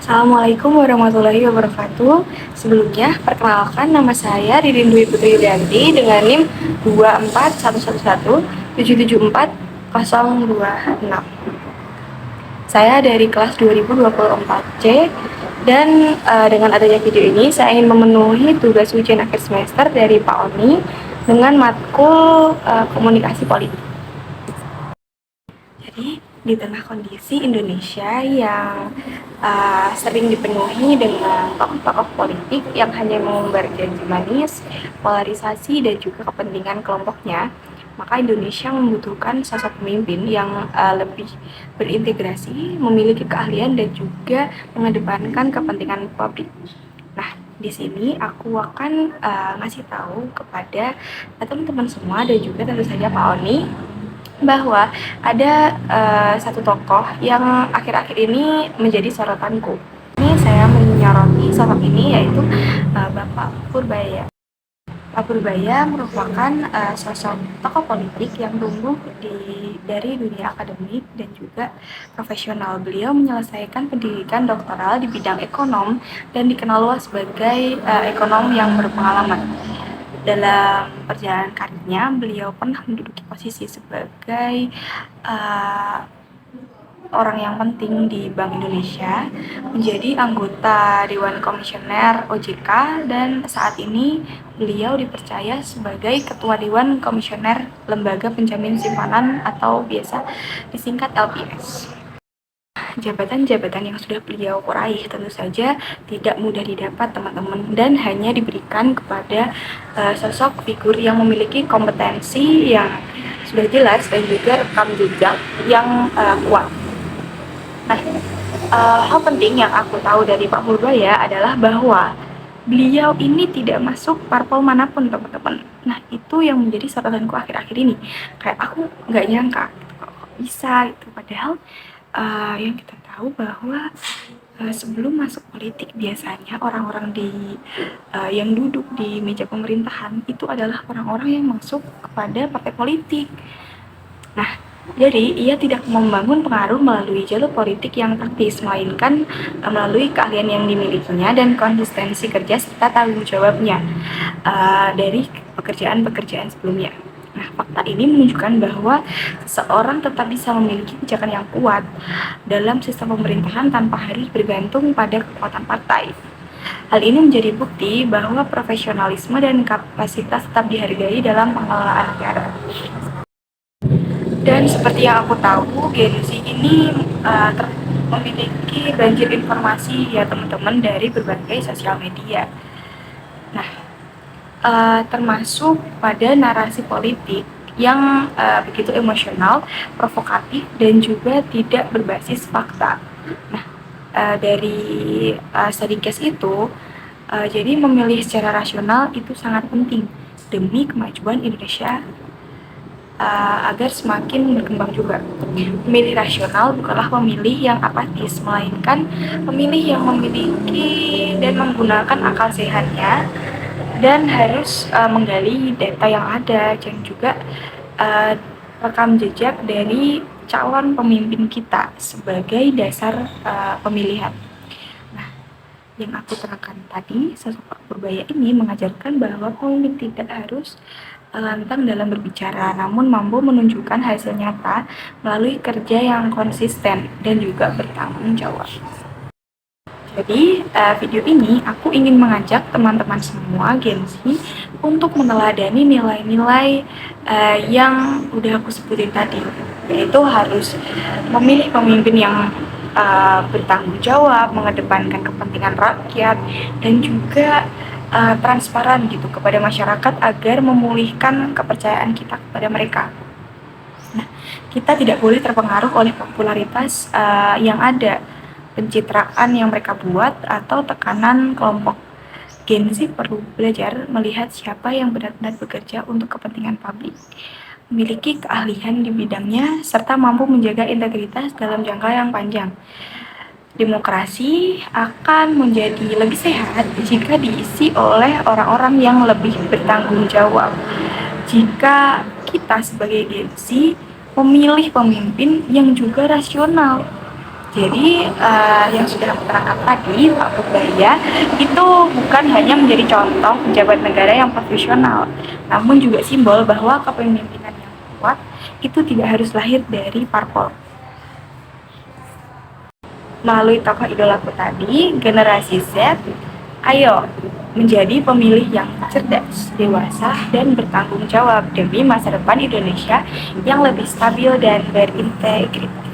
Assalamualaikum warahmatullahi wabarakatuh. Sebelumnya, perkenalkan nama saya Ririn Dwi Putri Yulianti dengan NIM 24117740226. Saya dari kelas 2024C dan dengan adanya video ini saya ingin memenuhi tugas ujian akhir semester dari Pak Oni dengan matkul komunikasi politik. Jadi di tengah kondisi Indonesia yang sering dipenuhi dengan tokoh-tokoh politik yang hanya mengumbar janji manis, polarisasi dan juga kepentingan kelompoknya, maka Indonesia membutuhkan sosok pemimpin yang lebih berintegrasi, memiliki keahlian dan juga mengedepankan kepentingan publik. Nah, di sini aku akan ngasih tahu kepada teman-teman semua dan juga tentu saja Pak Oni bahwa ada satu tokoh yang akhir-akhir ini menjadi sorotanku. Ini saya menyoroti sosok ini yaitu Bapak Purbaya. Pak Purbaya merupakan sosok tokoh politik yang tumbuh dari dunia akademik dan juga profesional. Beliau menyelesaikan pendidikan doktoral di bidang ekonom dan dikenal luas sebagai ekonom yang berpengalaman. Dalam perjalanan karirnya, beliau pernah menduduki posisi sebagai orang yang penting di Bank Indonesia, menjadi anggota Dewan Komisioner OJK, dan saat ini beliau dipercaya sebagai Ketua Dewan Komisioner Lembaga Penjamin Simpanan atau biasa disingkat LPS. Jabatan-jabatan yang sudah beliau raih tentu saja tidak mudah didapat teman-teman dan hanya diberikan kepada sosok figur yang memiliki kompetensi yang sudah jelas dan juga rekam jejak yang kuat. Nah, hal penting yang aku tahu dari Pak Purbaya adalah bahwa beliau ini tidak masuk parpol manapun teman-teman. Nah, itu yang menjadi sorotanku akhir-akhir ini. Kayak aku nggak nyangka kok bisa gitu. Padahal yang kita tahu bahwa sebelum masuk politik biasanya orang-orang yang duduk di meja pemerintahan itu adalah orang-orang yang masuk kepada partai politik. Nah, jadi ia tidak membangun pengaruh melalui jalur politik yang praktis, melainkan melalui keahlian yang dimilikinya dan konsistensi kerja serta tanggung jawabnya dari pekerjaan-pekerjaan sebelumnya. Nah, fakta ini menunjukkan bahwa seseorang tetap bisa memiliki pijakan yang kuat dalam sistem pemerintahan tanpa harus bergantung pada kekuatan partai. Hal ini menjadi bukti bahwa profesionalisme dan kapasitas tetap dihargai dalam pengelolaan negara. Dan seperti yang aku tahu, Gen Z ini memiliki banjir informasi ya teman-teman dari berbagai sosial media. Nah, termasuk pada narasi politik yang begitu emosional, provokatif, dan juga tidak berbasis fakta. Nah, dari study case itu, jadi memilih secara rasional itu sangat penting demi kemajuan Indonesia agar semakin berkembang juga. Pemilih rasional bukanlah pemilih yang apatis, melainkan pemilih yang memiliki dan menggunakan akal sehatnya dan harus menggali data yang ada dan juga rekam jejak dari calon pemimpin kita sebagai dasar pemilihan. Nah, yang aku terangkan tadi, sosok Pak Purbaya ini mengajarkan bahwa pemimpin tidak harus lantang dalam berbicara, namun mampu menunjukkan hasil nyata melalui kerja yang konsisten dan juga bertanggung jawab. Jadi, video ini aku ingin mengajak teman-teman semua Gen Z untuk meneladani nilai-nilai yang udah aku sebutin tadi, yaitu harus memilih pemimpin yang bertanggung jawab, mengedepankan kepentingan rakyat, dan juga transparan gitu kepada masyarakat agar memulihkan kepercayaan kita kepada mereka. Nah, kita tidak boleh terpengaruh oleh popularitas yang ada, pencitraan yang mereka buat, atau tekanan kelompok. Gen Z perlu belajar melihat siapa yang benar-benar bekerja untuk kepentingan publik, memiliki keahlian di bidangnya, serta mampu menjaga integritas dalam jangka yang panjang. Demokrasi akan menjadi lebih sehat jika diisi oleh orang-orang yang lebih bertanggung jawab. Jika kita sebagai Gen Z memilih pemimpin yang juga rasional, Jadi yang sudah aku terangkan tadi, Pak Purbaya itu bukan hanya menjadi contoh pejabat negara yang profesional, namun juga simbol bahwa kepemimpinan yang kuat itu tidak harus lahir dari parpol. Melalui tokoh idolaku tadi, generasi Z, ayo menjadi pemilih yang cerdas, dewasa, dan bertanggung jawab demi masa depan Indonesia yang lebih stabil dan berintegritas.